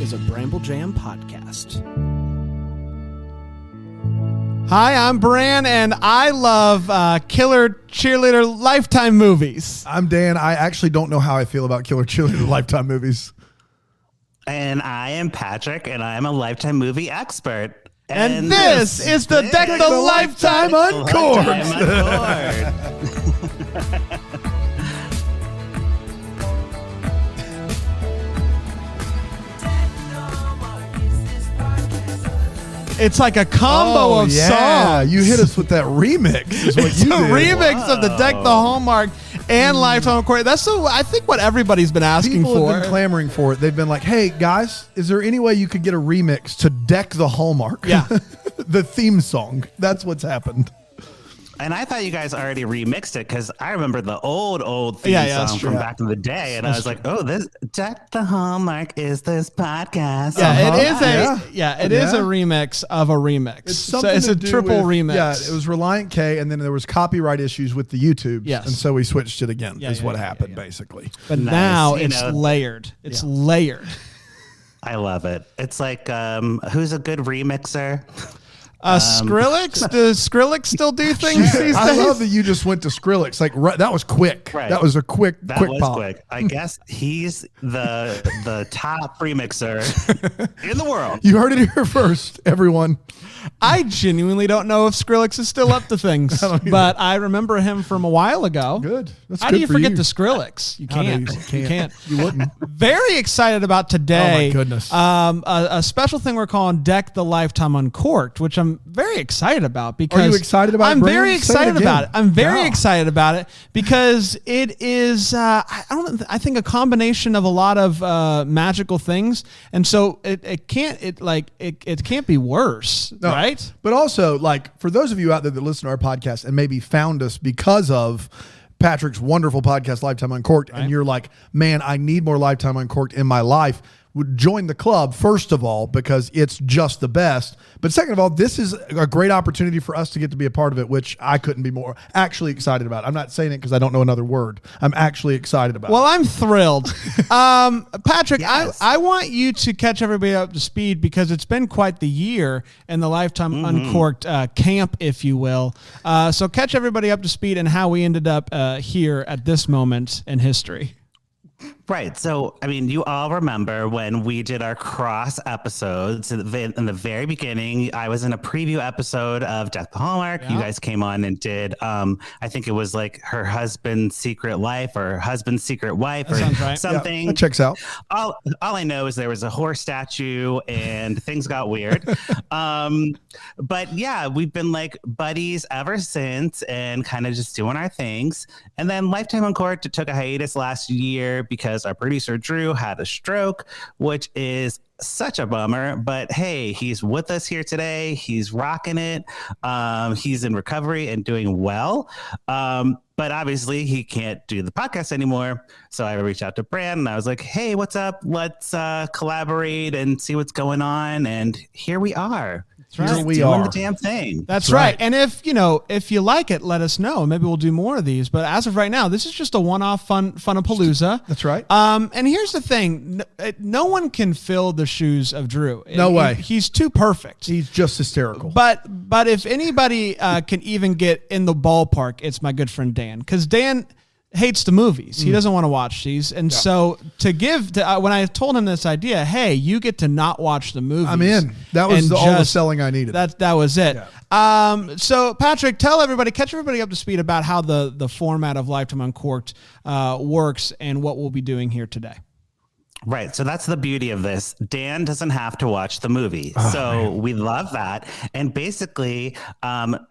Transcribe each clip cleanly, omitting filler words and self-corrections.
is a Bramble Jam podcast. Hi, I'm Bran, and I love Killer Cheerleader Lifetime movies. I'm Dan. I actually don't know how I feel about Killer Cheerleader Lifetime movies. And I am Patrick, and I'm a Lifetime movie expert. And this is the Deck the Lifetime Uncored. It's like a combo of songs. You hit us with that remix. Is what it's you a did. remix of the Deck the Hallmark and Lifetime Uncored. That's I think what everybody's been asking People for. have been clamoring for it. They've been like, "Hey guys, is there any way you could get a remix to Deck the Hallmark?" Yeah, the theme song. That's what's happened. And I thought you guys already remixed it because I remember the old theme song from back in the day, and I was like, "Oh, this Deck the Hallmark is this podcast." Yeah, it is a remix of a remix. It's a triple remix. Yeah, it was Reliant K, and then there was copyright issues with the YouTube. Yes, and so we switched it again. Is what happened basically. But now it's layered. It's layered. I love it. It's like, who's a good remixer? Skrillex? Does Skrillex still do things these days? I love that you just went to Skrillex. Like that was quick. Right. That was a quick pop. Quick. I guess he's the top remixer in the world. You heard it here first, everyone. I genuinely don't know if Skrillex is still up to things, but I remember him from a while ago. Good. That's How good do you for forget the Skrillex? You can't. You can't. You wouldn't. Very excited about today. Oh my goodness. A special thing we're calling Deck the Lifetime Uncorked, which I'm very excited about because Are you excited about it? I'm very Say it excited again. about it. I'm very excited about it because it is I think a combination of a lot of magical things, and so it can't be worse. No, right? But also, like, for those of you out there that listen to our podcast and maybe found us because of Patrick's wonderful podcast, Lifetime Uncorked, and you're like, man, I need more Lifetime Uncorked in my life, would join the club, first of all, because it's just the best. But second of all, this is a great opportunity for us to get to be a part of it, which I couldn't be more actually excited about. I'm not saying it because I don't know another word. I'm actually excited about it. Well, I'm thrilled. Patrick, Yes. I want you to catch everybody up to speed because it's been quite the year in the Lifetime Uncorked camp, if you will. So catch everybody up to speed and how we ended up here at this moment in history. Right. So, I mean, you all remember when we did our cross episodes in the very beginning. I was in a preview episode of Death the Hallmark. Yeah. You guys came on and did, I think it was like her husband's secret life or husband's secret wife or something. Yeah, that checks out. All I know is there was a horse statue and things got weird. But yeah, we've been like buddies ever since and kind of just doing our things. And then Lifetime Uncorked took a hiatus last year because our producer Drew had a stroke, which is such a bummer, but hey, he's with us here today. He's rocking it. He's in recovery and doing well. But obviously he can't do the podcast anymore. So I reached out to Brand and I was like, hey, what's up? Let's collaborate and see what's going on. And here we are. That's right. Doing the damn thing. That's right. And if you like it, let us know. Maybe we'll do more of these. But as of right now, this is just a one-off Funapalooza. That's right. And here's the thing: no one can fill the shoes of Drew. No way. He's too perfect. He's just hysterical. But if anybody can even get in the ballpark, it's my good friend Dan, because Dan hates the movies. He doesn't want to watch these. And so when I told him this idea, hey, you get to not watch the movies. I'm in. That was all the selling I needed. That was it. Yeah. So Patrick, catch everybody up to speed about how the format of Lifetime Uncorked works and what we'll be doing here today. Right. So that's the beauty of this. Dan doesn't have to watch the movie. We love that. And basically,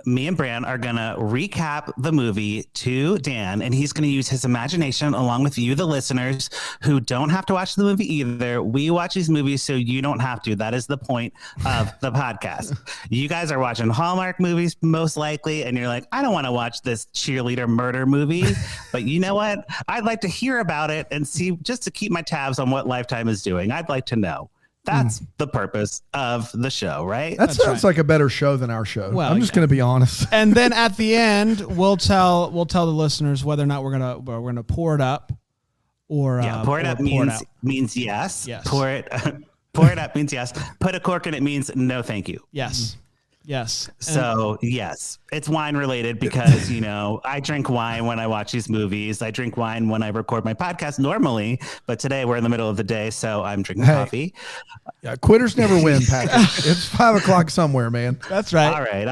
me and Bran are going to recap the movie to Dan, and he's going to use his imagination along with you, the listeners, who don't have to watch the movie either. We watch these movies so you don't have to. That is the point of the podcast. You guys are watching Hallmark movies most likely, and you're like, I don't want to watch this cheerleader murder movie. But you know what? I'd like to hear about it and see, just to keep my tabs on what Lifetime is doing. I'd like to know. That's the purpose of the show, right? That sounds like a better show than our show. Well, I'm just going to be honest. And then at the end, we'll tell the listeners whether or not we're gonna pour it up or pour it up means yes. Yes. Pour it. Pour it up means yes. Put a cork in it means no, thank you. Yes. Yes. So yes, it's wine related because, I drink wine when I watch these movies. I drink wine when I record my podcast normally, but today we're in the middle of the day, so I'm drinking coffee. Yeah, quitters never win, Patrick. It's 5:00 somewhere, man. That's right. All right.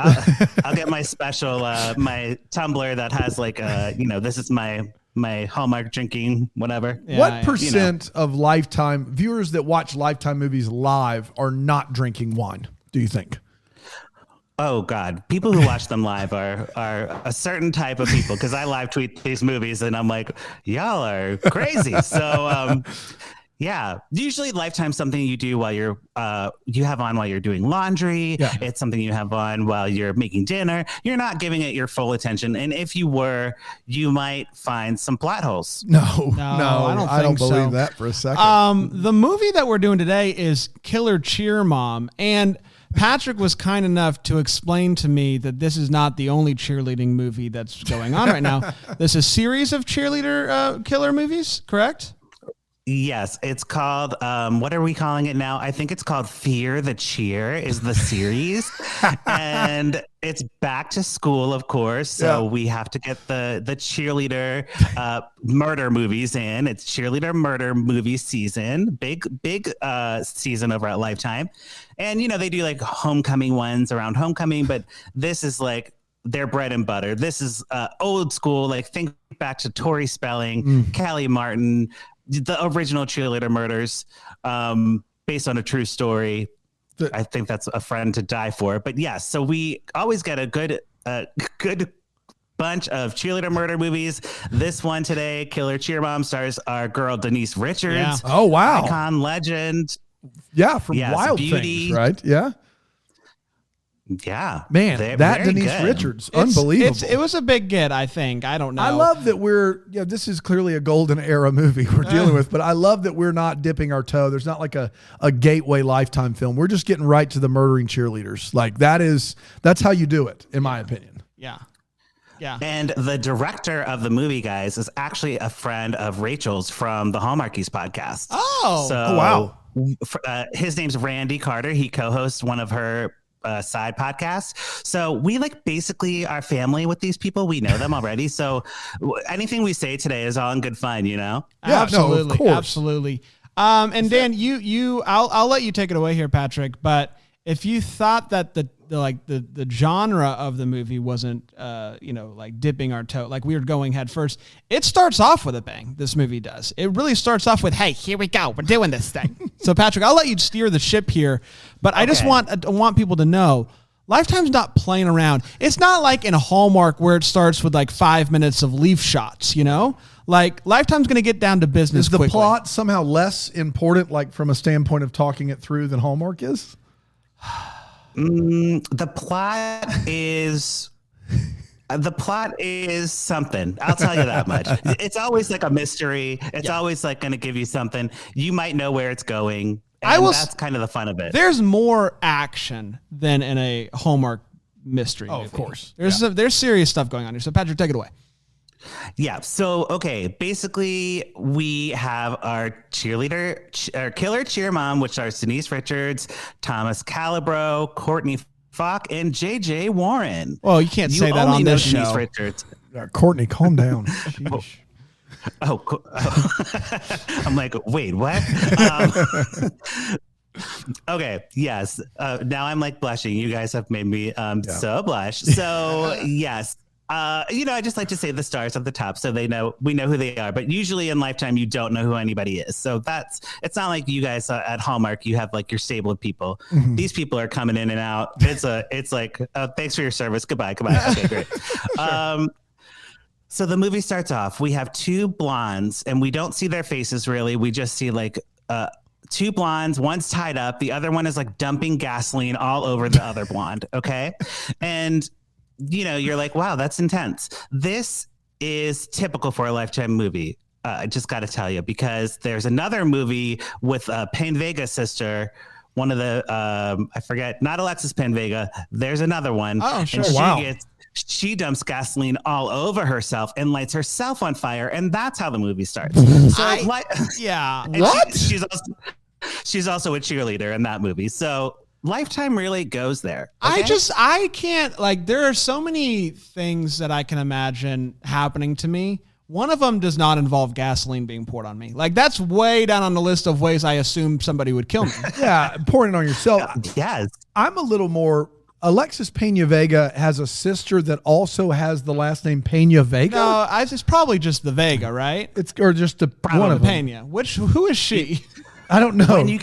I'll get my special, my tumbler that has like, this is my Hallmark drinking, whatever. Yeah, what percent of Lifetime viewers that watch Lifetime movies live are not drinking wine, do you think? Oh God, people who watch them live are a certain type of people, because I live tweet these movies and I'm like, y'all are crazy. So yeah, usually Lifetime's something you do while you have on while you're doing laundry. Yeah. It's something you have on while you're making dinner. You're not giving it your full attention, and if you were, you might find some plot holes. No, I don't believe that for a second. The movie that we're doing today is Killer Cheer Mom, and Patrick was kind enough to explain to me that this is not the only cheerleading movie that's going on right now. There's a series of cheerleader killer movies, correct? Yes, it's called, what are we calling it now? I think it's called Fear the Cheer is the series. And it's back to school, of course. So we have to get the cheerleader murder movies in. It's cheerleader murder movie season. Big season over at Lifetime. And, they do like homecoming ones around homecoming, but this is like their bread and butter. This is old school. Like, think back to Tori Spelling, Callie Martin, the original cheerleader murders, based on a true story. I think that's a friend to die for. But yes, so we always get a good bunch of cheerleader murder movies. This one today, Killer Cheer Mom, stars our girl Denise Richards. Yeah. Oh wow, icon, legend. Yeah, from Wild Beauty. Things, right? Yeah. Yeah, man, that Denise good. Richards, unbelievable. It was a big get, I think. I don't know. I love that this is clearly a golden era movie we're dealing with, but I love that we're not dipping our toe. There's not like a gateway Lifetime film. We're just getting right to the murdering cheerleaders. Like that's how you do it, in my opinion. Yeah. Yeah. And the director of the movie, guys, is actually a friend of Rachel's from the Hallmarkies podcast. Oh, wow. His name's Randy Carter. He co-hosts one of her side podcasts. So we basically are family with these people. We know them already. So anything we say today is all in good fun, Yeah, absolutely. No, of course. Absolutely. And Dan, I'll let you take it away here, Patrick. But if you thought that the genre of the movie wasn't, dipping our toe, like we were going head first, it starts off with a bang. This movie does. It really starts off with, hey, here we go. We're doing this thing. So Patrick, I'll let you steer the ship here, but I just want people to know Lifetime's not playing around. It's not like in a Hallmark where it starts with 5 minutes of leaf shots, Like Lifetime's going to get down to business. Is the quickly. Plot somehow less important, from a standpoint of talking it through, than Hallmark is? The plot is something. I'll tell you that much. It's always like a mystery. It's always going to give you something. You might know where it's going. And that's kind of the fun of it. There's more action than in a Hallmark mystery movie. Of course. There's serious stuff going on here. So Patrick, take it away. Yeah. So, basically we have our Killer Cheer Mom, which are Denise Richards, Thomas Calabro, Courtney Falk, and JJ Warren. Well, you can't say that on this show. Denise Richards. Courtney, calm down. I'm like, wait, what? Okay. Yes. Now I'm blushing. You guys have made me so blush. So yes. I just like to say the stars at the top so we know who they are. But usually in Lifetime, you don't know who anybody is. So it's not like you guys at Hallmark, you have your stable of people. Mm-hmm. These people are coming in and out. It's like, thanks for your service. Goodbye. Okay, great. Sure. So the movie starts off. We have two blondes and we don't see their faces really. We just see two blondes. One's tied up. The other one is dumping gasoline all over the other blonde. Okay. And you're like, wow, that's intense. This is typical for a Lifetime movie. I just got to tell you, because there's another movie with Payne Vega's sister, one of the, I forget, not Alexis Payne Vega. There's another one. Oh, sure. And she dumps gasoline all over herself and lights herself on fire. And that's how the movie starts. Yeah. What? She's also a cheerleader in that movie. So Lifetime really goes there. Okay? I can't, like, there are so many things that I can imagine happening to me. One of them does not involve gasoline being poured on me. Like, that's way down on the list of ways I assume somebody would kill me. Yeah, pouring it on yourself. Yes. I'm a little more. Alexis Pena Vega has a sister that also has the last name Pena Vega. No, it's probably just the Vega, right? Or just one of them. Pena. Who is she? I don't know. When you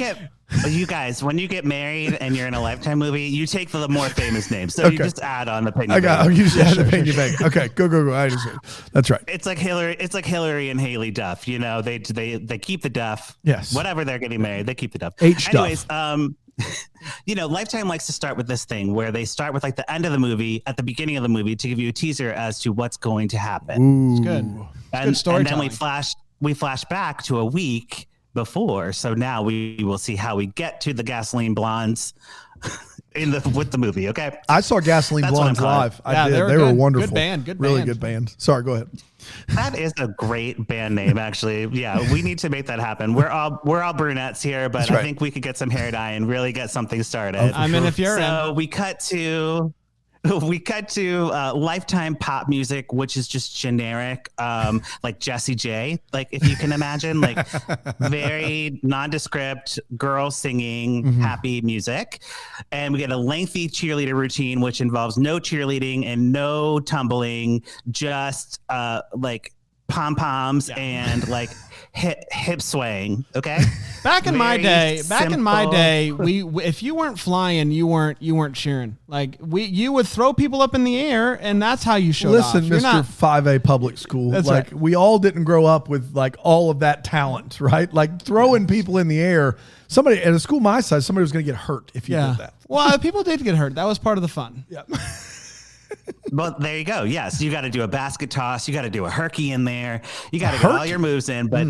get married and you're in a Lifetime movie, you take the more famous names. So you just add on the Pena Vega. You just add the Pena Vega. Okay, go. That's right. It's like Hillary and Haley Duff. You know, they keep the Duff. Yes. Whatever they're getting married, they keep the Duff. Anyways, you know, Lifetime likes to start with this thing where they start with like the end of the movie at the beginning of the movie to give you a teaser as to what's going to happen. It's good. Good storytelling. And then we flash back to a week before. So now we will see how we get to the Gasoline Blondes with the movie. Okay. I saw Gasoline Blondes live. I did. They were wonderful. Good band. Really good band. Sorry, go ahead. That is a great band name, actually. Yeah, we need to make that happen. We're all brunettes here, but I think we could get some hair dye and really get something started. I mean, if you're so we cut to Lifetime pop music, which is just generic, like Jessie J, like if you can imagine, like very nondescript girl singing happy music. And we get a lengthy cheerleader routine, which involves no cheerleading and no tumbling, just like pom-poms and like hip swaying. Okay. Back in my day, we if you weren't flying, you weren't cheering. Like you would throw people up in the air, and that's how you showed off. Listen, Mr. 5A public school. That's like right. We all didn't grow up with like all of that talent, right? Like throwing people in the air. Somebody at a school my size, somebody was going to get hurt if you did that. Well, people did get hurt. That was part of the fun. Yeah. Well, there you go. Yes, you got to do a basket toss. You got to do a herky in there. You got to get all your moves in. But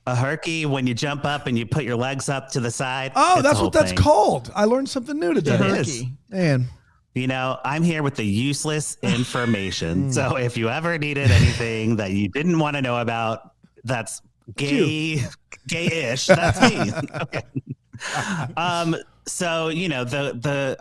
a herky, when you jump up and you put your legs up to the side. Oh, that's what that's called. I learned something new today. It is. Man. You know, I'm here with the useless information. So if you ever needed anything that you didn't want to know about, that's gayish. That's me. Okay. So, you know, the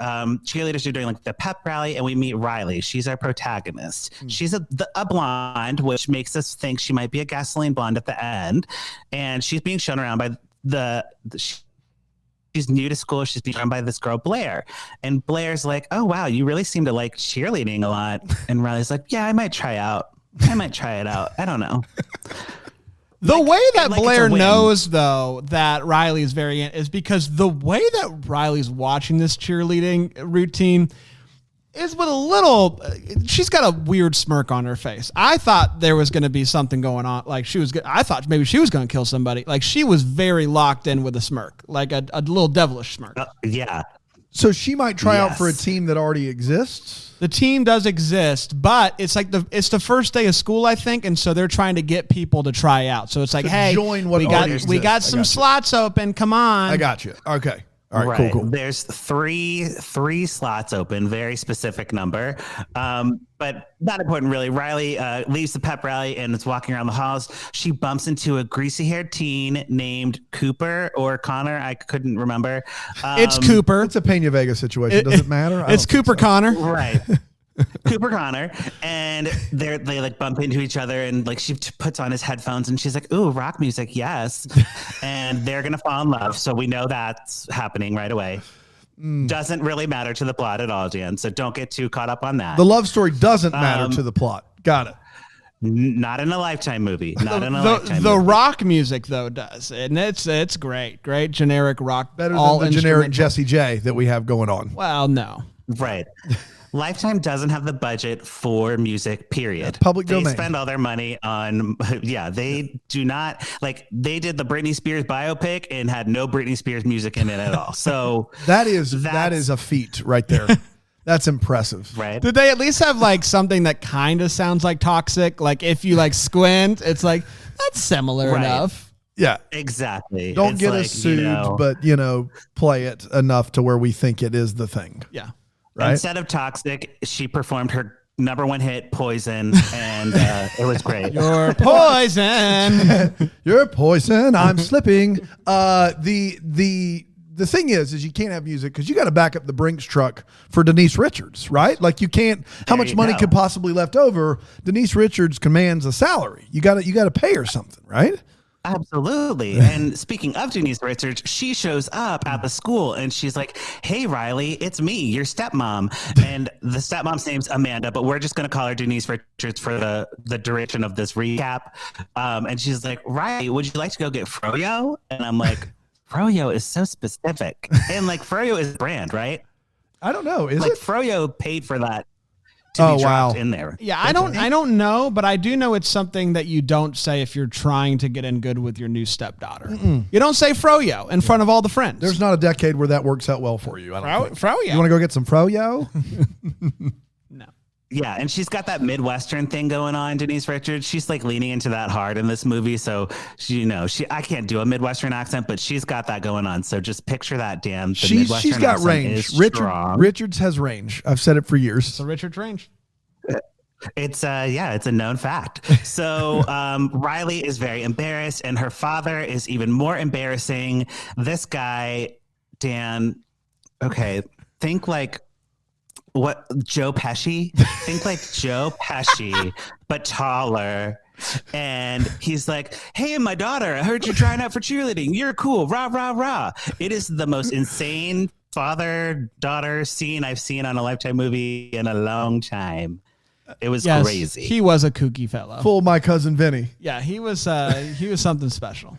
cheerleaders are doing like the pep rally, and we meet Riley. She's our protagonist. She's a blonde, which makes us think she might be a gasoline blonde at the end. And she's being shown around by she's new to school. She's being shown by this girl, Blair. And Blair's like, oh, wow, you really seem to like cheerleading a lot. And Riley's like, yeah, I might try it out. I don't know. The way that Blair knows, though, that Riley is is because the way that Riley's watching this cheerleading routine is with a little. She's got a weird smirk on her face. I thought there was going to be something going on. Like I thought maybe she was going to kill somebody. Like she was very locked in with a smirk, like a little devilish smirk. Yeah. So she might try out for a team that already exists. The team does exist, but it's like it's the first day of school, I think, and so they're trying to get people to try out. So it's like, hey, join what we got some slots open. Come on. I got you. Okay. All right. Cool. There's three slots open, very specific number. But not important, really. Riley leaves the pep rally and is walking around the halls. She bumps into a greasy-haired teen named Cooper or Connor. I couldn't remember. It's Cooper. It's a Pena Vega situation. Does it matter? It's Cooper Connor. Right. Cooper Connor, and they like bump into each other, and like she puts on his headphones and she's like, ooh, rock music, yes. And they're gonna fall in love, so we know that's happening right away. Doesn't really matter to the plot at all, Jan, so don't get too caught up on that. The love story doesn't matter to the plot. Got it. Not in a Lifetime movie. The rock music though does, and it's great generic generic rock, better than the generic Jessie J that we have going on. Well, no, right. Lifetime doesn't have the budget for music, period. Public domain. They spend all their money on, they do not, like, they did the Britney Spears biopic and had no Britney Spears music in it at all. So that is a feat right there. That's impressive. Right. Did they at least have like something that kind of sounds like Toxic? Like if you like squint, it's like, that's similar enough. Yeah, exactly. Don't get us sued, but play it enough to where we think it is the thing. Yeah. Right? Instead of Toxic, she performed her #1 hit, Poison, and it was great. You're poison. You're poison. I'm slipping. The thing is you can't have music because you got to back up the Brinks truck for Denise Richards, right? Like you can't. How much money could possibly left over? Denise Richards commands a salary. You got to pay her something, right? Absolutely. And speaking of Denise Richards, she shows up at the school and she's like, "Hey, Riley, it's me, your stepmom." And the stepmom's name's Amanda, but we're just going to call her Denise Richards for the duration of this recap. And she's like, "Riley, would you like to go get froyo?" And I'm like, froyo is so specific. And like froyo is brand, right? I don't know. Is like it? Froyo paid for that to be dropped in there. Yeah, I don't know, but I do know it's something that you don't say if you're trying to get in good with your new stepdaughter. You don't say froyo in front of all the friends. There's not a decade where that works out well for you. I don't think. Froyo. You want to go get some froyo? No. Yeah, and she's got that Midwestern thing going on, Denise Richards. She's like leaning into that hard in this movie. So I can't do a Midwestern accent, but she's got that going on. So just picture that, Dan. She's got range. Richards has range. I've said it for years. So Richard's range. It's a known fact. So Riley is very embarrassed, and her father is even more embarrassing. This guy, Dan. Okay, think like. What, Joe Pesci? Think like Joe Pesci, but taller. And he's like, "Hey, my daughter, I heard you're trying out for cheerleading. You're cool. Rah, rah, rah." It is the most insane father-daughter scene I've seen on a Lifetime movie in a long time. It was crazy. He was a kooky fellow. Full my cousin Vinny. Yeah, he was something special.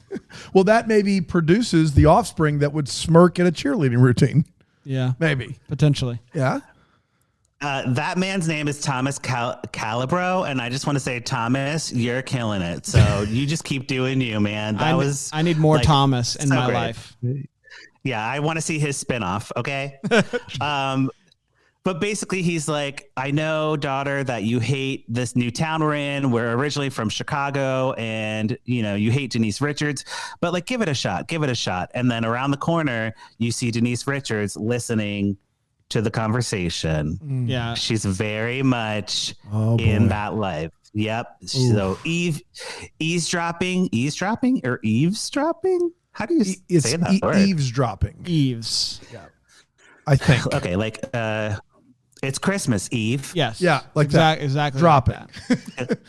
Well, that maybe produces the offspring that would smirk at a cheerleading routine. Yeah. Maybe. Potentially. Yeah. That man's name is Thomas Calabro, and I just want to say, Thomas, you're killing it. So you just keep doing you, man. I need more Thomas in my life. Yeah, I want to see his spinoff. Okay. But basically, he's like, "I know, daughter, that you hate this new town we're in. We're originally from Chicago, and you hate Denise Richards, but like, give it a shot. Give it a shot." And then around the corner, you see Denise Richards listening to the conversation. Yeah, she's very much in that life. Yep. Ooh. So eavesdropping. How do you say that word? Eavesdropping. Eaves. Yeah. I think. Okay, like it's Christmas Eve. Yes. Yeah, like exactly. Dropping. Like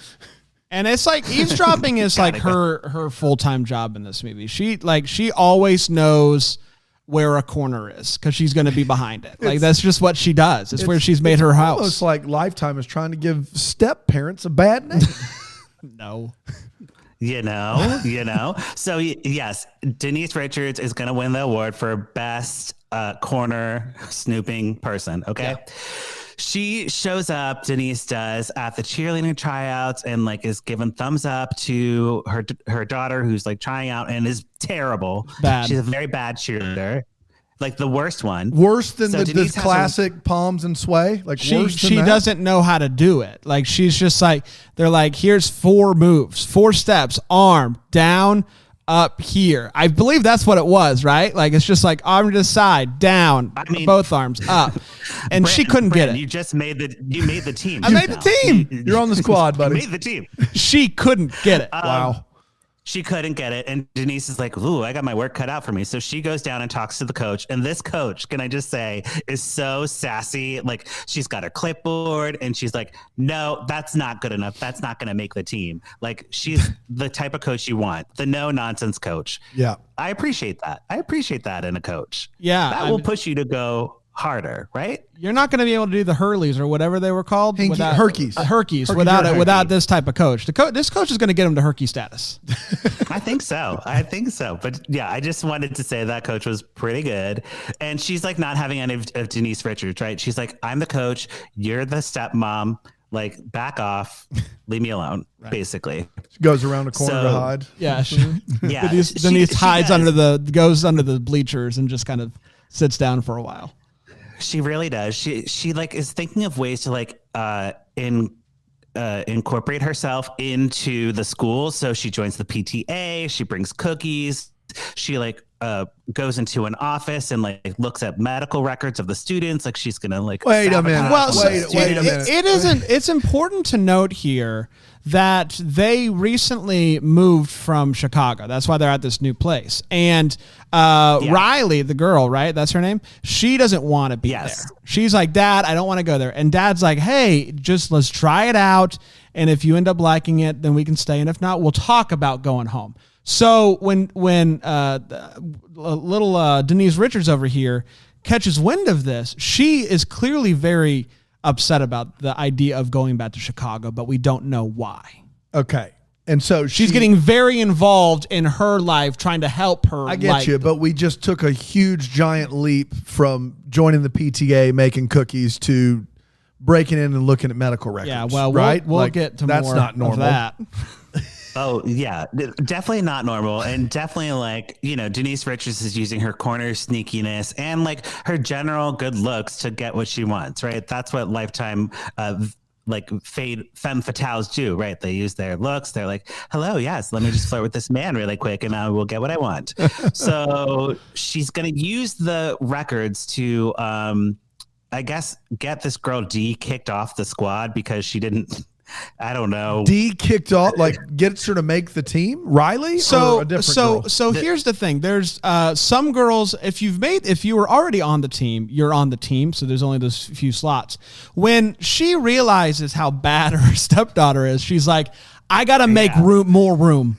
and it's like eavesdropping is like her full-time job in this movie. She always knows where a corner is because she's going to be behind it. Like that's just what she does. It's where she's made her house. Almost like Lifetime is trying to give step parents a bad name. No. You know. So yes, Denise Richards is going to win the award for best corner snooping person. Okay. Yeah. She shows up, Denise does, at the cheerleading tryouts and like is giving thumbs up to her daughter who's like trying out and is terrible. Bad. She's a very bad cheerleader. Like the worst one. Worse than this classic palms and sway? Like she doesn't know how to do it. Like she's just like, they're like, here's 4 moves, 4 steps, arm, down, up, here. I believe that's what it was, right? Like it's just like arm to the side, down, both arms, up. And she couldn't get it. You made the team. I made the team. You're on the squad, buddy. You made the team. She couldn't get it. Wow. She couldn't get it. And Denise is like, "Ooh, I got my work cut out for me." So she goes down and talks to the coach. And this coach, can I just say, is so sassy. Like she's got her clipboard and she's like, "No, that's not good enough. That's not going to make the team." Like she's the type of coach you want. The no nonsense coach. Yeah. I appreciate that. in a coach. Yeah. That will push you to go harder, right? You're not going to be able to do the Hurleys or whatever they were called. Herkies. Without this type of coach. This coach is going to get him to Herky status. I think so. But yeah, I just wanted to say that coach was pretty good. And she's like not having any of Denise Richards, right? She's like, "I'm the coach. You're the stepmom. Like, back off. Leave me alone," right. Basically. She goes around the corner to hide. Yeah. Denise hides goes under the bleachers and just kind of sits down for a while. She really does. She like is thinking of ways to like incorporate herself into the school. So she joins the PTA. She brings cookies She like goes into an office and like looks at medical records of the students. Like she's gonna like wait a minute. Well, wait a minute. It isn't. It's important to note here that they recently moved from Chicago. That's why they're at this new place. And Riley, the girl, right? That's her name. She doesn't want to be there. She's like, Dad, I don't want to go there. And Dad's like, hey, just let's try it out. And if you end up liking it, then we can stay. And if not, we'll talk about going home. So when little Denise Richards over here catches wind of this, she is clearly very upset about the idea of going back to Chicago, but we don't know why. Okay. And so she's getting very involved in her life, trying to help her. I get you, but we just took a huge, giant leap from joining the PTA, making cookies, to breaking in and looking at medical records. Yeah, well, right? We'll get to that's more not normal. of that. Oh, yeah, definitely not normal. And definitely like, Denise Richards is using her corner sneakiness and like her general good looks to get what she wants, right? That's what Lifetime like femme fatales do, right? They use their looks. They're like, hello, yes, let me just flirt with this man really quick and I will get what I want. So she's going to use the records to, I guess, get this girl D kicked off the squad because she didn't... I don't know. D kicked off, like gets her to make the team. Riley, so or a different girl? So here's the thing. There's some girls. If you were already on the team, you're on the team. So there's only those few slots. When she realizes how bad her stepdaughter is, she's like, I gotta make more room.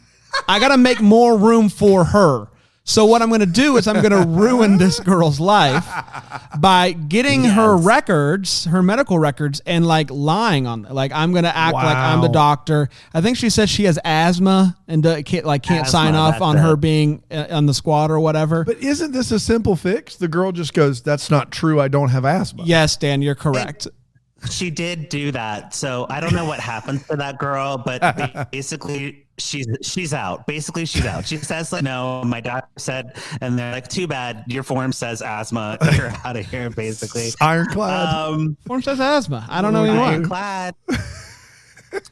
I gotta make more room for her. So what I'm going to do is I'm going to ruin this girl's life by getting her records, her medical records, and like lying on, like I'm going to act like I'm the doctor. I think she says she has asthma and can't sign off on her being on the squad or whatever. But isn't this a simple fix? The girl just goes, "That's not true. I don't have asthma." Yes, Dan, you're correct. She did do that. So I don't know what happened to that girl, but basically she's out. Basically she's out. She says like, no, my doctor said, and they're like, too bad, your form says asthma. You're out of here, basically. Ironclad. Form says asthma. I don't know anymore. Ironclad.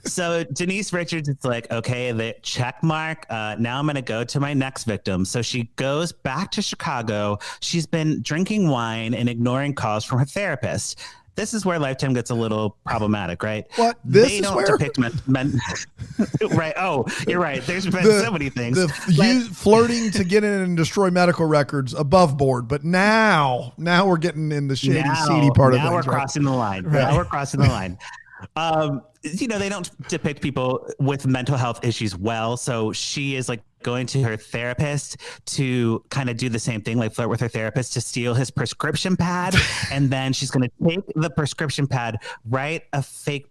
So Denise Richards is like, okay, the check mark. Now I'm going to go to my next victim. So she goes back to Chicago. She's been drinking wine and ignoring calls from her therapist. This is where Lifetime gets a little problematic, right? What? They don't depict men. Right. Oh, you're right. There's been so many things. Flirting to get in and destroy medical records above board. But now we're getting in the shady, seedy part of things. Now we're crossing the line. Right. Now we're crossing the line. They don't depict people with mental health issues well. So she is like going to her therapist to kind of do the same thing, like flirt with her therapist to steal his prescription pad. And then she's going to take the prescription pad, write a fake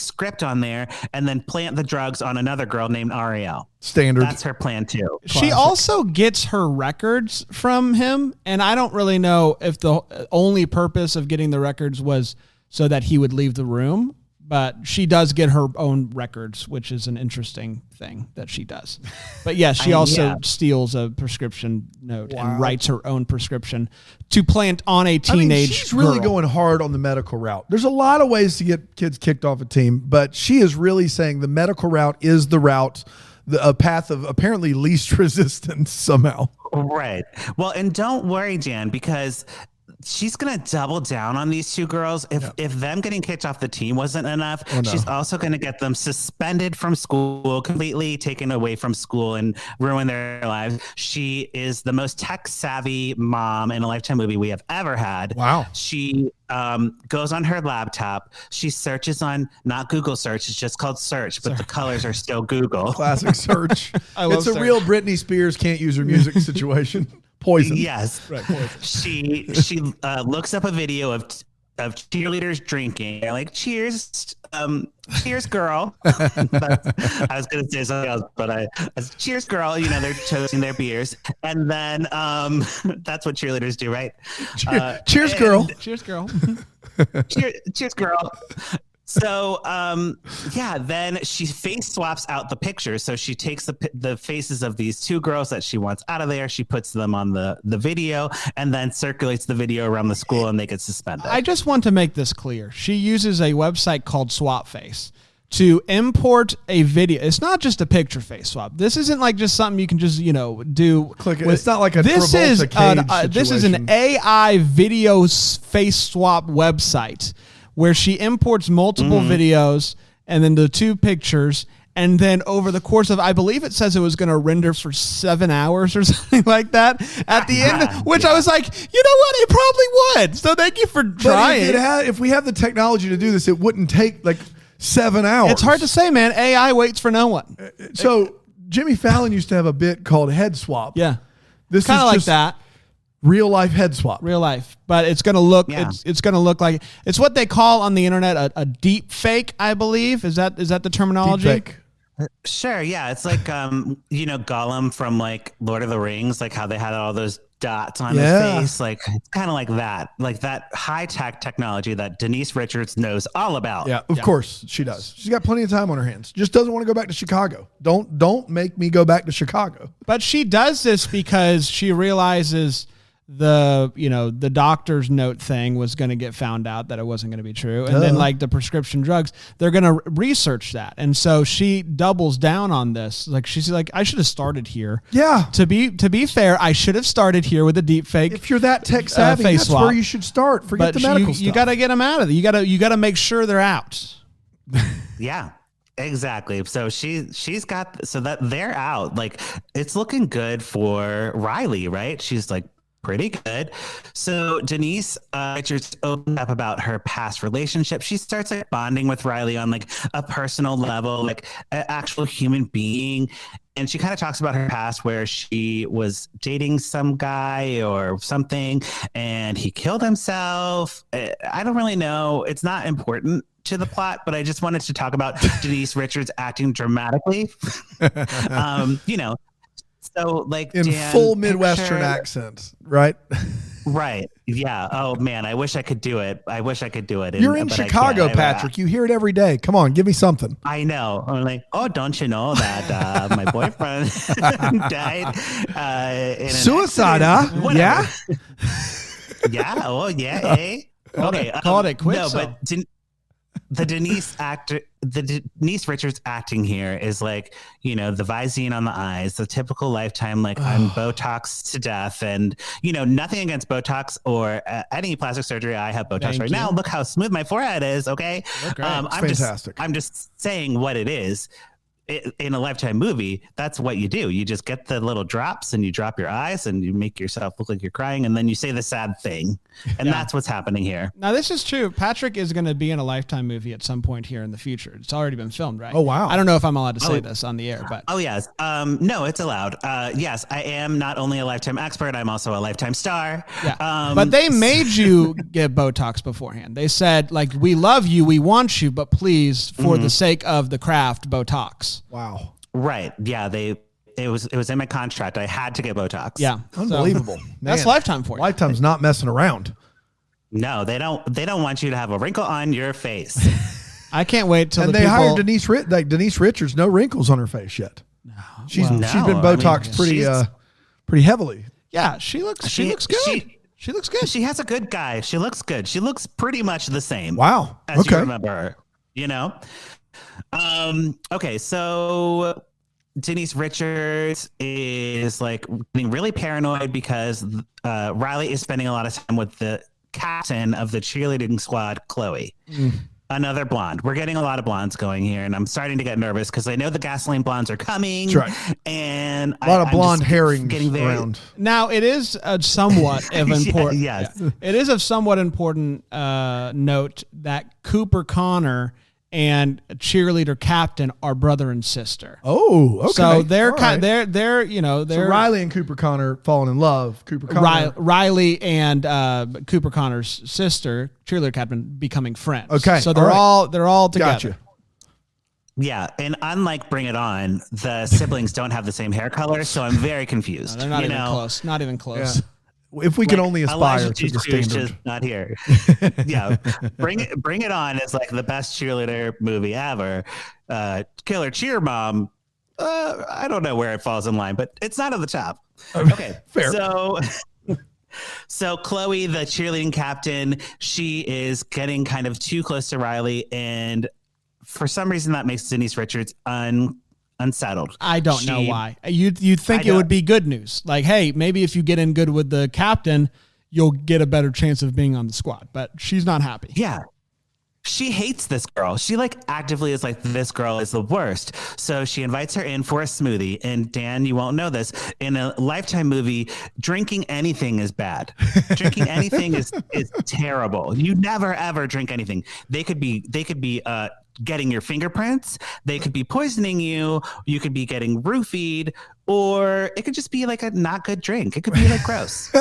script on there, and then plant the drugs on another girl named Ariel. Standard. That's her plan too. She also gets her records from him. And I don't really know if the only purpose of getting the records was so that he would leave the room. But she does get her own records, which is an interesting thing that she does. But yeah, she also steals a prescription note and writes her own prescription to plant on a teenage girl. She's really going hard on the medical route. There's a lot of ways to get kids kicked off a team, but she is really saying the medical route is the route, a path of apparently least resistance somehow. Right. Well, and don't worry, Jan, because she's going to double down on these two girls. If them getting kicked off the team wasn't enough, she's also going to get them suspended from school, completely taken away from school and ruin their lives. She is the most tech savvy mom in a Lifetime movie we have ever had. Wow. She goes on her laptop. She searches on not Google search. It's just called search, but the colors are still Google. Classic search. It's a real Britney Spears can't use her music situation. Poison. Yes. Right, poison. She looks up a video of cheerleaders drinking. They're like, cheers, cheers, girl. I was going to say something else, but cheers, girl. They're toasting their beers. And then that's what cheerleaders do, right? Cheers, girl. Cheers, girl. Cheers, girl. So, then she face swaps out the pictures. So she takes the faces of these two girls that she wants out of there. She puts them on the video and then circulates the video around the school and they get suspended. I just want to make this clear. She uses a website called Swapface to import a video. It's not just a picture face swap. This isn't like just something you can just, do. Click it. It's not like a this is this is an AI video face swap website where she imports multiple videos and then the 2 pictures. And then over the course of, I believe it says it was going to render for 7 hours or something like that at the end, which I was like, you know what? It probably would. So thank you for trying. If we have the technology to do this, it wouldn't take like 7 hours. It's hard to say, man. AI waits for no one. So Jimmy Fallon used to have a bit called Head Swap. Yeah. This kind is of like just that. Real life head swap. Real life. But it's going to look, it's going to look like, it's what they call on the internet a deep fake, I believe. Is that the terminology? Deep fake. Sure, yeah. It's like Gollum from like Lord of the Rings, like how they had all those dots on his face. Like it's kind of like that high-tech technology that Denise Richards knows all about. Yeah, of course she does. She's got plenty of time on her hands. Just doesn't want to go back to Chicago. Don't make me go back to Chicago. But she does this because she realizes the doctor's note thing was going to get found out that it wasn't going to be true. And then like the prescription drugs, they're going to research that. And so she doubles down on this. Like she's like, I should have started here. Yeah. To be fair, I should have started here with a deep fake. If you're that tech savvy, that's swap. Where you should start. Forget the medical stuff. You got to get them out of it. You got to make sure they're out. Yeah. Exactly. So she's got, so that they're out. Like it's looking good for Riley, right? She's like, pretty good. So Denise Richards opened up about her past relationship. She starts like bonding with Riley on like a personal level, like an actual human being. And she kind of talks about her past where she was dating some guy or something and he killed himself. I don't really know. It's not important to the plot, but I just wanted to talk about Denise Richards acting dramatically. So like in full Midwestern accents, right? Right. Yeah. Oh man, I wish I could do it. You're in Chicago, Patrick. You hear it every day. Come on, give me something. I know. I'm like, oh, don't you know that my boyfriend died in an suicide? Huh? Yeah. Yeah. Oh yeah. Eh? Okay. Called it quick. No, but the Denise Richards acting here is like, the Visine on the eyes, the typical Lifetime, like I'm Botox to death, and nothing against Botox or any plastic surgery. I have Botox right now. Look how smooth my forehead is. Okay. I'm fantastic. I'm just saying what it is. In a Lifetime movie, that's what you do. You just get the little drops and you drop your eyes and you make yourself look like you're crying, and then you say the sad thing. And that's what's happening here. Now, this is true. Patrick is going to be in a Lifetime movie at some point here in the future. It's already been filmed, right? Oh, wow. I don't know if I'm allowed to say this on the air, but. Oh, yes. No, it's allowed. Yes, I am not only a Lifetime expert, I'm also a Lifetime star. Yeah. But they made you get Botox beforehand. They said, like, we love you, we want you, but please, for the sake of the craft, Botox. Wow. Right. Yeah. It was in my contract. I had to get Botox. Yeah. Unbelievable. So, that's Lifetime for you. Lifetime's not messing around. No, they don't want you to have a wrinkle on your face. I can't wait till they hired Denise Richards. No wrinkles on her face yet. She's been Botoxed pretty heavily. Yeah, she looks good. She looks good. She has a good guy. She looks good. She looks pretty much the same. Wow. As you remember her. Okay, so Denise Richards is like being really paranoid because Riley is spending a lot of time with the captain of the cheerleading squad, Chloe. Another blonde. We're getting a lot of blondes going here, and I'm starting to get nervous because I know the gasoline blondes are coming. That's right. And a lot of blonde herrings around. Now, it is somewhat of important. Yes. It is of somewhat important note that Cooper Connor and Cheerleader captain are brother and sister. Oh, okay. So they're they're so Riley and Cooper Connor falling in love. Cooper Connor, Riley and Cooper Connor's sister, Cheerleader captain, becoming friends. Okay. So they're all together. Gotcha. Yeah, and unlike Bring It On, the siblings don't have the same hair color, so I'm very confused. No, they're not even close. Not even close. Yeah. If we could only aspire to the standard. Just not here. Yeah, Bring It On is like the best cheerleader movie ever. Killer Cheer Mom, I don't know where it falls in line, but it's not at the top. Okay, fair. So Chloe, the cheerleading captain, she is getting kind of too close to Riley and for some reason that makes Denise Richards unsettled. I don't know why. You'd think it would be good news. Like, hey, maybe if you get in good with the captain, you'll get a better chance of being on the squad. But she's not happy. Yeah. She hates this girl. She like actively is like, this girl is the worst. So she invites her in for a smoothie. And Dan, you won't know this. In a Lifetime movie, drinking anything is bad. Drinking anything is terrible. You never ever drink anything. They could be getting your fingerprints. They could be poisoning you. You could be getting roofied, or it could just be like a not good drink. It could be like gross.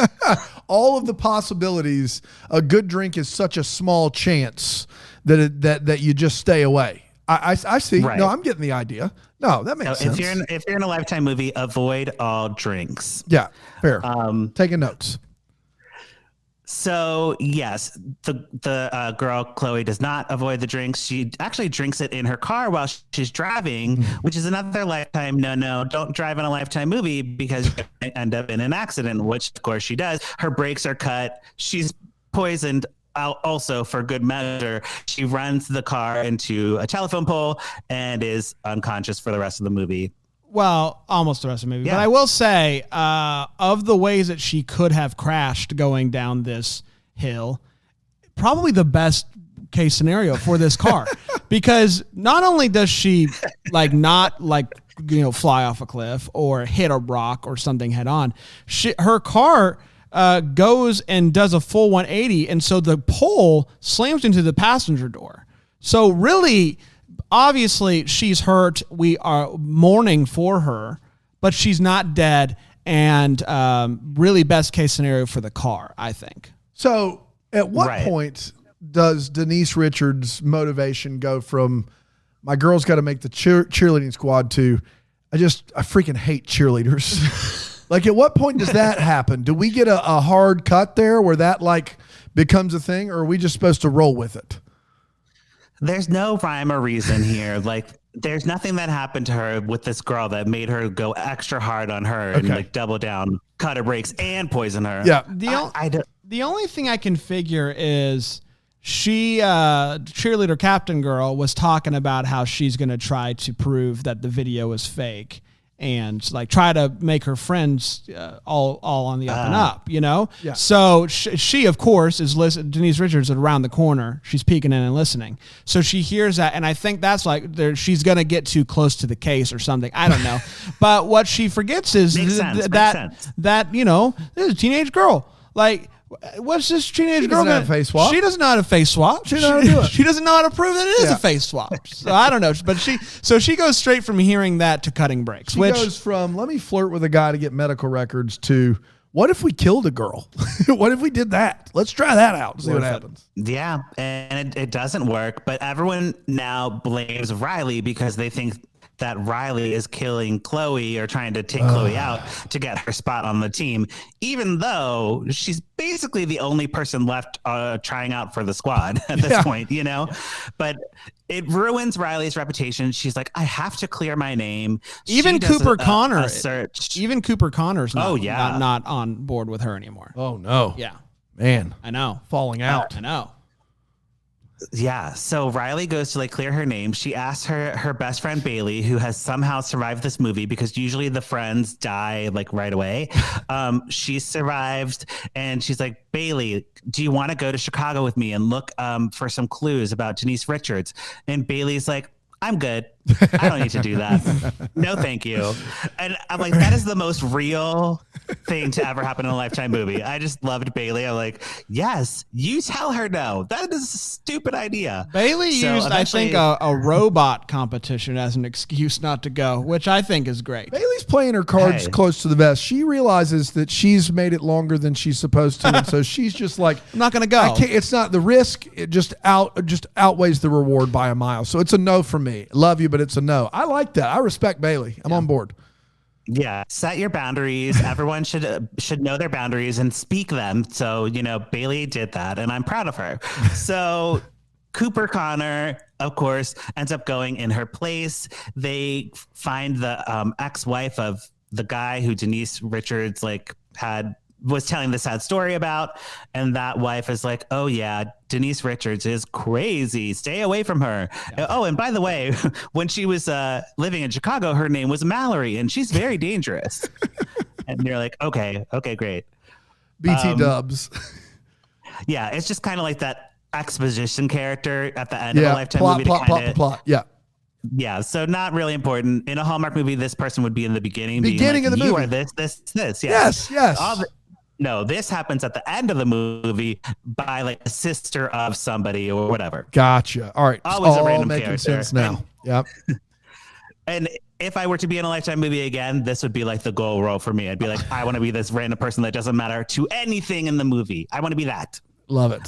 All of the possibilities. A good drink is such a small chance that you just stay away. I see. Right. No, I'm getting the idea. No, that makes sense. If you're in a Lifetime movie, avoid all drinks. Yeah, fair. Taking notes. So yes, the girl Chloe does not avoid the drinks. She actually drinks it in her car while she's driving, which is another Lifetime no. Don't drive in a Lifetime movie because you might end up in an accident, which of course she does. Her brakes are cut. She's poisoned. Also, for good measure, she runs the car into a telephone pole and is unconscious for the rest of the movie. Well, almost the rest of the movie. Yeah. But I will say, of the ways that she could have crashed going down this hill, probably the best case scenario for this car. Because not only does she not fly off a cliff or hit a rock or something head on, her car goes and does a full 180. And so the pole slams into the passenger door. So really, obviously, she's hurt. We are mourning for her, but she's not dead. And really best case scenario for the car, I think. So at what point does Denise Richards' motivation go from my girl's got to make the cheerleading squad to I freaking hate cheerleaders? Like, at what point does that happen? Do we get a hard cut there where that becomes a thing, or are we just supposed to roll with it? There's no rhyme or reason here. Like, there's nothing that happened to her with this girl that made her go extra hard on her and double down, cut her brakes, and poison her. Yeah. The only thing I can figure is cheerleader captain girl was talking about how she's going to try to prove that the video is fake. And try to make her friends all on the up and up, Yeah. So she of course is listening. Denise Richards is around the corner. She's peeking in and listening. So she hears that, and I think that's she's gonna get too close to the case or something. I don't know. But what she forgets is that this is a teenage girl. What's this teenage girl? She doesn't know how to face swap. She doesn't know how to face swap. She doesn't know how to do it. She doesn't know how to prove that it is a face swap. So I don't know. But she goes straight from hearing that to cutting brakes. She goes from let me flirt with a guy to get medical records to what if we killed a girl? What if we did that? Let's try that out and see what happens. Yeah, and it doesn't work. But everyone now blames Riley because they think that Riley is killing Chloe or trying to take Chloe out to get her spot on the team, even though she's basically the only person left trying out for the squad at this point, But it ruins Riley's reputation. She's like, I have to clear my name. Even Cooper Connor. Even Cooper Connor's not on board with her anymore. Oh, no. Yeah. Man. I know. Falling out. I know. Yeah. So Riley goes to clear her name. She asks her best friend Bailey, who has somehow survived this movie because usually the friends die right away. She survived, and she's like, Bailey, do you want to go to Chicago with me and look for some clues about Denise Richards? And Bailey's like, I'm good. I don't need to do that. No, thank you. And I'm like, that is the most real thing to ever happen in a Lifetime movie. I just loved Bailey. I'm like, yes, you tell her no. That is a stupid idea. Bailey used, I think, a robot competition as an excuse not to go, which I think is great. Bailey's playing her cards close to the vest. She realizes that she's made it longer than she's supposed to, and so she's just like, I'm not going to go. It's not the risk. It just outweighs the reward by a mile. So it's a no for me. Love you, but it's a no. I like that. I respect Bailey. I'm on board. Yeah, set your boundaries. Everyone should know their boundaries and speak them. So, Bailey did that, and I'm proud of her. So Cooper Connor, of course, ends up going in her place. They find the ex-wife of the guy who Denise Richards had was telling the sad story about. And that wife is like, oh yeah, Denise Richards is crazy. Stay away from her. Yeah. Oh, and by the way, when she was living in Chicago, her name was Mallory, and she's very dangerous. And you're like, okay, great. BT dubs. Yeah, it's just kind of like that exposition character at the end of a Lifetime movie. Plot. Yeah. Yeah, so not really important. In a Hallmark movie, this person would be in the beginning. Beginning of the movie. You are this. Yes. No, this happens at the end of the movie by like a sister of somebody or whatever. Gotcha. All right. Always a random making character. Sense now. Yep. And if I were to be in a Lifetime movie again, this would be like the goal role for me. I'd be like, I want to be this random person that doesn't matter to anything in the movie. I want to be that. Love it.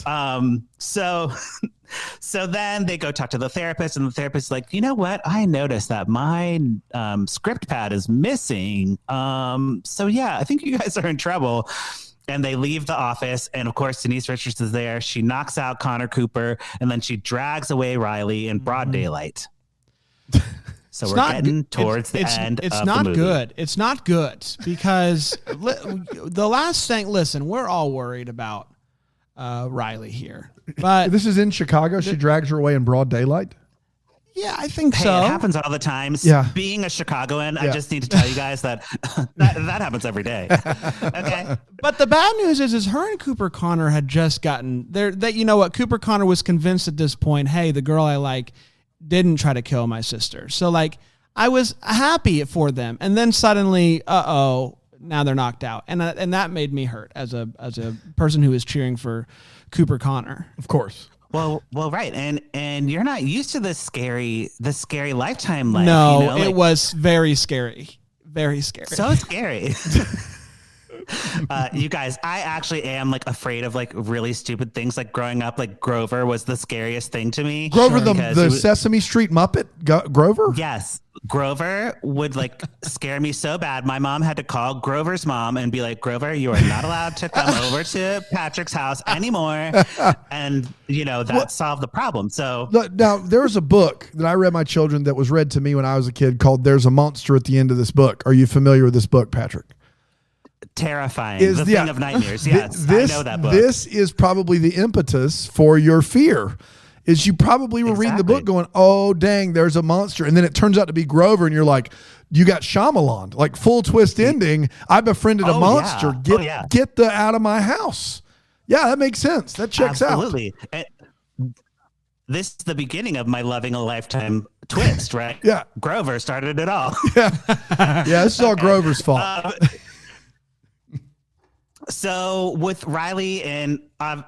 So then they go talk to the therapist, and the therapist is like, you know what? I noticed that my script pad is missing. So yeah, I think you guys are in trouble. And they leave the office, and of course Denise Richards is there. She knocks out Connor Cooper, and then she drags away Riley in broad daylight. So we're getting towards the end. It's not good. It's not good because the last thing. Listen, we're all worried about Riley here, but this is in Chicago. She drags her away in broad daylight. Yeah, I think so. It happens all the time. Yeah. Being a Chicagoan, I just need to tell you guys that that happens every day. Okay. But the bad news is her and Cooper Connor had just gotten there. That you know what, Cooper Connor was convinced at this point. Hey, the girl I like didn't try to kill my sister. So like, I was happy for them, and then suddenly, now they're knocked out, and that made me hurt as a person who is cheering for Cooper Connor. Of course. Well, right, and you're not used to the scary Lifetime life. No, you know? It was very scary, very scary. So scary. You guys, I actually am like afraid of like really stupid things. Like growing up, like Grover was the scariest thing to me. Grover, the Sesame Street Muppet, Grover. Yes, Grover would like scare me so bad. My mom had to call Grover's mom and be like, Grover, you are not allowed to come over to Patrick's house anymore. And that solved the problem. So now there's a book that I read my children that was read to me when I was a kid called "There's a Monster at the End of This Book." Are you familiar with this book, Patrick? Terrifying. The Thing of Nightmares. Yes, I know that book. This is probably the impetus for your fear. Is you probably were reading the book going, oh, dang, there's a monster. And then it turns out to be Grover. And you're like, you got Shyamalan, like full twist ending. I befriended a monster. Yeah. Get the out of my house. Yeah, that makes sense. That checks out. Absolutely. This is the beginning of my loving a Lifetime twist, right? Yeah. Grover started it all. Yeah, this is all Grover's fault. So with Riley and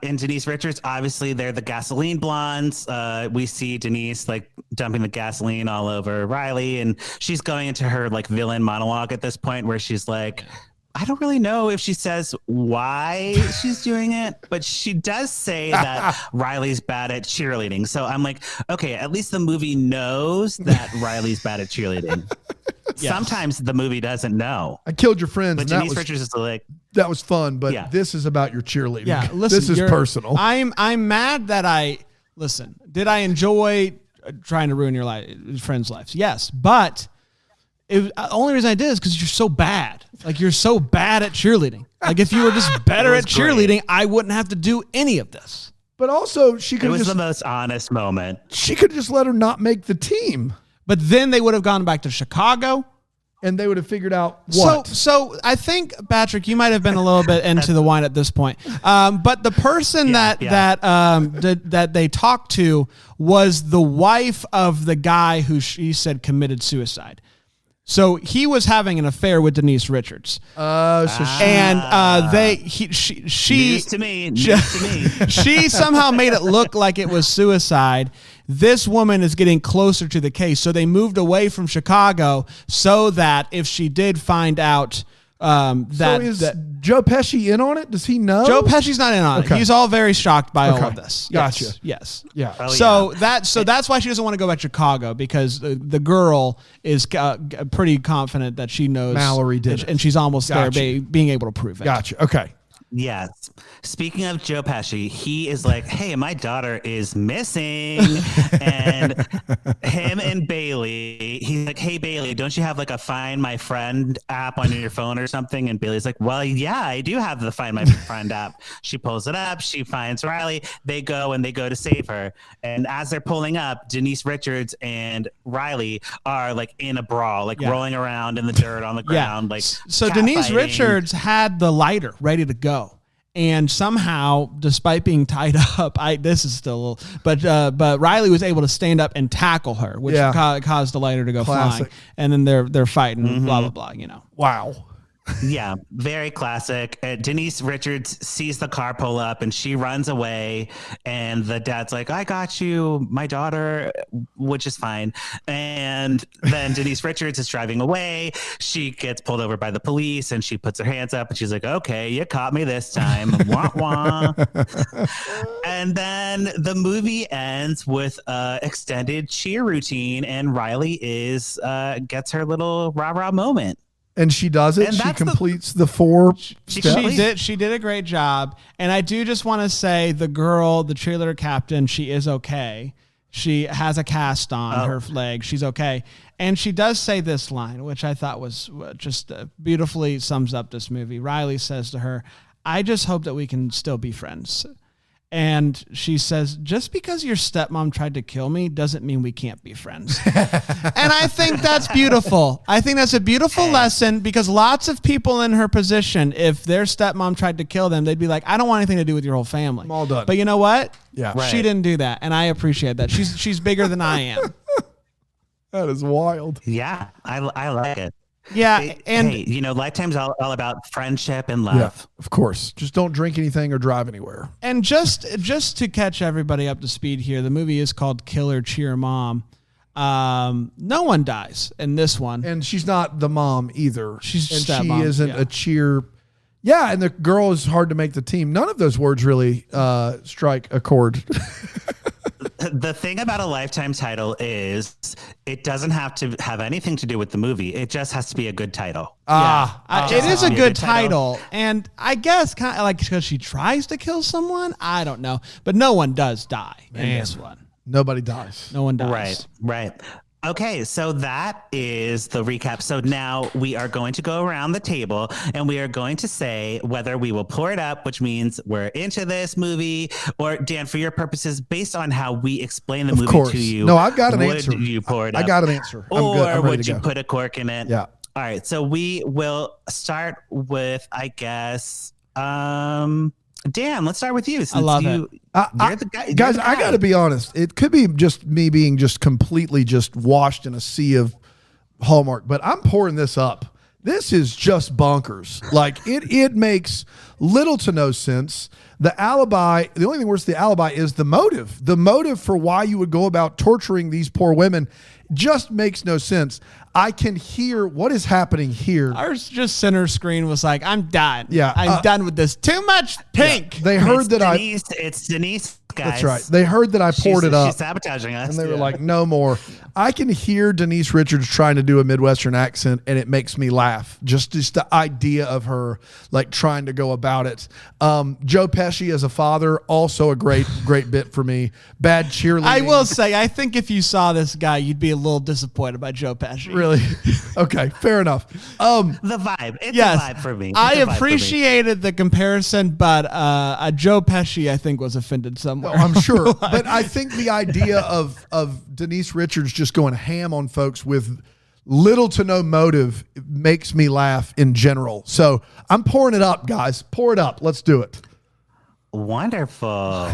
Denise Richards, obviously they're the gasoline blondes. We see Denise like dumping the gasoline all over Riley, and she's going into her like villain monologue at this point where she's like, I don't really know if she says why she's doing it, but she does say that Riley's bad at cheerleading. So I'm like, okay, at least the movie knows that Riley's bad at cheerleading. Yes. Sometimes the movie doesn't know. I killed your friends. But Denise Richards is like, that was fun, but this is about your cheerleading. Yeah, listen, this is personal. I'm mad that did I enjoy trying to ruin your friends' lives? Yes, but the only reason I did is because you're so bad. Like you're so bad at cheerleading. Like if you were just better at cheerleading, I wouldn't have to do any of this. But also she could. It was the most honest moment. She could just let her not make the team. But then they would have gone back to Chicago. And they would have figured out what. So I think, Patrick, you might have been a little bit into the wine at this point. But the person that they talked to was the wife of the guy who she said committed suicide. So he was having an affair with Denise Richards. News to me. She somehow made it look like it was suicide. This woman is getting closer to the case. So they moved away from Chicago so that if she did find out is Joe Pesci in on it? Does he know? Joe Pesci's not in on it. He's all very shocked by all of this. Gotcha. Yes. Yeah. Oh, that's why she doesn't want to go back to Chicago, because the girl is pretty confident that she knows Mallory did it. and she's almost there being able to prove it. Gotcha. Okay. Yes. Speaking of Joe Pesci, he is like, hey, my daughter is missing. And him and Bailey, he's like, hey, Bailey, don't you have like a Find My Friend app on your phone or something? And Bailey's like, well, yeah, I do have the Find My Friend app. She pulls it up. She finds Riley. They go to save her. And as they're pulling up, Denise Richards and Riley are like in a brawl, like rolling around in the dirt on the ground. Like, so Denise Richards had the lighter ready to go. And somehow, despite being tied up, this is still a little, but Riley was able to stand up and tackle her, which caused the lighter to go flying. And then they're fighting, blah blah blah. You know, wow. Yeah, very classic. Denise Richards sees the car pull up and she runs away. And the dad's like, I got you, my daughter, which is fine. And then Denise Richards is driving away. She gets pulled over by the police and she puts her hands up and she's like, okay, you caught me this time. Wah, wah. And then the movie ends with an extended cheer routine and Riley gets her little rah-rah moment. And she does it. She completes the 4 steps. She did a great job. And I do just want to say the girl, the cheerleader captain, she is okay. She has a cast on her leg. She's okay. And she does say this line, which I thought was just beautifully sums up this movie. Riley says to her, I just hope that we can still be friends. And she says, just because your stepmom tried to kill me doesn't mean we can't be friends. And I think that's beautiful. I think that's a beautiful lesson because lots of people in her position, if their stepmom tried to kill them, they'd be like, I don't want anything to do with your whole family. I'm all done. But you know what? Yeah. Right. She didn't do that. And I appreciate that. She's bigger than I am. That is wild. Yeah, I like it. Yeah, and hey, Lifetime's all about friendship and love. Yeah, of course. Just don't drink anything or drive anywhere. And just to catch everybody up to speed here, the movie is called Killer Cheer Mom. No one dies in this one, and she's not the mom either. She isn't a cheer. Yeah, and the girl is hard to make the team. None of those words really strike a chord. The thing about a Lifetime title is it doesn't have to have anything to do with the movie. It just has to be a good title. It is a good title. And I guess kind of like because she tries to kill someone. I don't know. But no one does die in this one. Nobody dies. No one dies. Right. Okay, so that is the recap. So now we are going to go around the table and we are going to say whether we will pour it up, which means we're into this movie, or Dan, for your purposes, based on how we explain the movie to you. No, I've got an answer. Would you pour it up? I got an answer. Or would you put a cork in it? Yeah. All right, so we will start with, I guess, Dan, let's start with you. I love it. You're the guy. Guys, I got to be honest. It could be just me being just completely just washed in a sea of Hallmark, but I'm pouring this up. This is just bonkers. Like it makes little to no sense. The alibi, the only thing worse than the alibi is the motive. The motive for why you would go about torturing these poor women just makes no sense. I can hear what is happening here. Our just center screen was like, I'm done. Yeah. I'm done with this. Too much pink. Yeah. They heard It's Denise, guys. That's right. They heard that I poured it up. She's sabotaging us. And they were like, no more. I can hear Denise Richards trying to do a Midwestern accent, and it makes me laugh. Just the idea of her like trying to go about it. Joe Pesci as a father, also a great bit for me. Bad cheerleading. I will say, I think if you saw this guy, you'd be a little disappointed by Joe Pesci. Really? Okay, fair enough. The vibe. It's a vibe for me. I appreciated the comparison, but Joe Pesci, I think, was offended somewhere. No, I'm sure. But I think the idea of Denise Richards just going ham on folks with little to no motive makes me laugh in general. So I'm pouring it up, guys. Pour it up. Let's do it. Wonderful.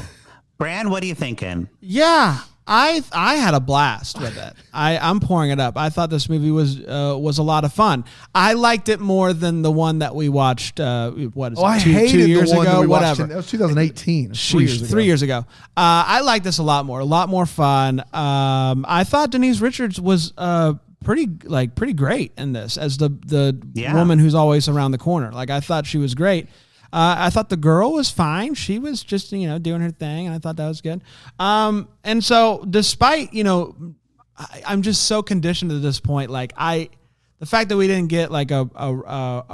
Bran, what are you thinking? Yeah. I had a blast with it. I'm pouring it up. I thought this movie was a lot of fun. I liked it more than the one that we watched. What is it? I hated 2 years the one ago. that we Whatever. watched. That was 2018. 3 years ago. I like this a lot more fun. I thought Denise Richards was pretty great in this as the woman who's always around the corner. Like I thought she was great. I thought the girl was fine. She was just, doing her thing, and I thought that was good. And so despite, I'm just so conditioned at this point. Like the fact that we didn't get like a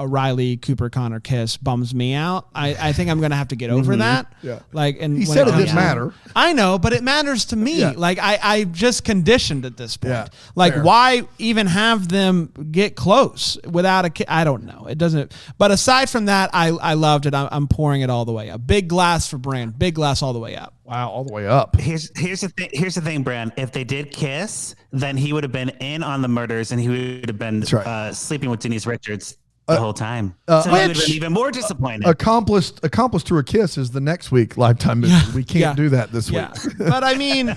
Riley Cooper Connor kiss bums me out. I think I'm gonna have to get over that. Yeah. Like, and He when said it comes didn't matter. I know, but it matters to me. Yeah. Like I just conditioned at this point. Yeah, Like fair. why even have them get close without a kiss? I don't know. It doesn't. But aside from that, I loved it. I'm pouring it all the way up. Big glass for Brand. Big glass all the way up. Wow, all the way up. Here's the thing, Brand. If they did kiss, then he would have been in on the murders, and he would have been right. sleeping with Denise Richards the whole time. So he would have been even more disappointed. Accomplished through a kiss is the next week Lifetime movie. We can't do that this week. But I mean,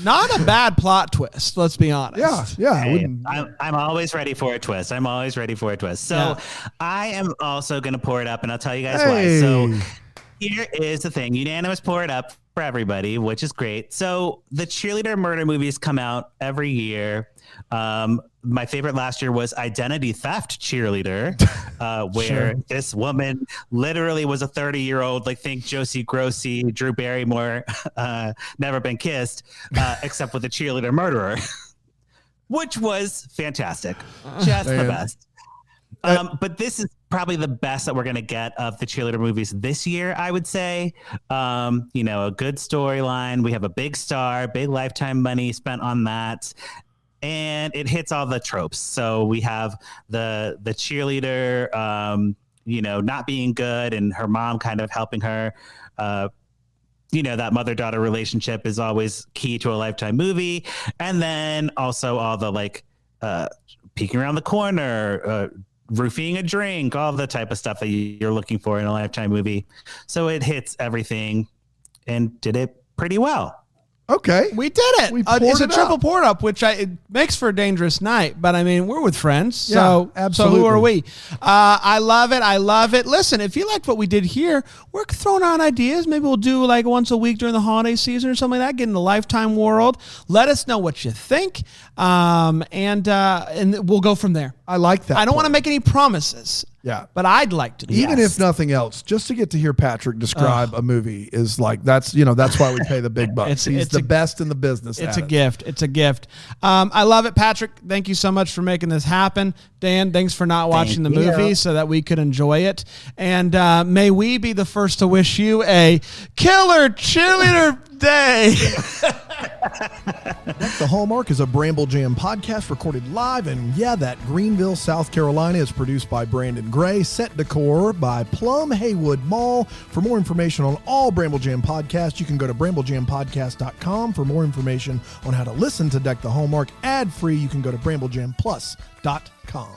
not a bad plot twist. Let's be honest. Yeah. Hey, I'm always ready for a twist. So I am also going to pour it up, and I'll tell you guys why. So here is the thing. Unanimous pour it up for everybody, which is great. So the Cheerleader murder movies come out every year. My favorite last year was Identity Theft Cheerleader, where this woman literally was a 30-year-old, like think Josie Grossi, Drew Barrymore, never been kissed, except with a cheerleader murderer, which was fantastic. Just the best. But this is probably the best that we're going to get of the Cheerleader movies this year, I would say. A good storyline. We have a big star, big Lifetime money spent on that. And it hits all the tropes. So we have the cheerleader, not being good and her mom kind of helping her. That mother-daughter relationship is always key to a Lifetime movie. And then also all the peeking around the corner, roofing a drink, all the type of stuff that you're looking for in a Lifetime movie. So it hits everything and did it pretty well. Okay. We did it. It's a triple pour up, which it makes for a dangerous night. But I mean, we're with friends. So, absolutely. So who are we? I love it. Listen, if you liked what we did here, we're throwing out ideas. Maybe we'll do like once a week during the holiday season or something like that. Get in the Lifetime world. Let us know what you think. And we'll go from there. I like that. I don't want to make any promises. Yeah. But I'd like to. Even if nothing else, just to get to hear Patrick describe a movie is like, that's why we pay the big bucks. He's the best in the business. It's a gift. It's a gift. I love it, Patrick. Thank you so much for making this happen. Dan, thanks for not watching the movie so that we could enjoy it. And may we be the first to wish you a killer cheerleader day. The Hallmark is a Bramble Jam podcast recorded live in, that Greenville, South Carolina. Is produced by Brandon Gray. Set decor by Plum Haywood Mall. For more information on all Bramble Jam podcasts, you can go to bramblejampodcast.com. For more information on how to listen to Deck the Hallmark ad-free, you can go to bramblejamplus.com.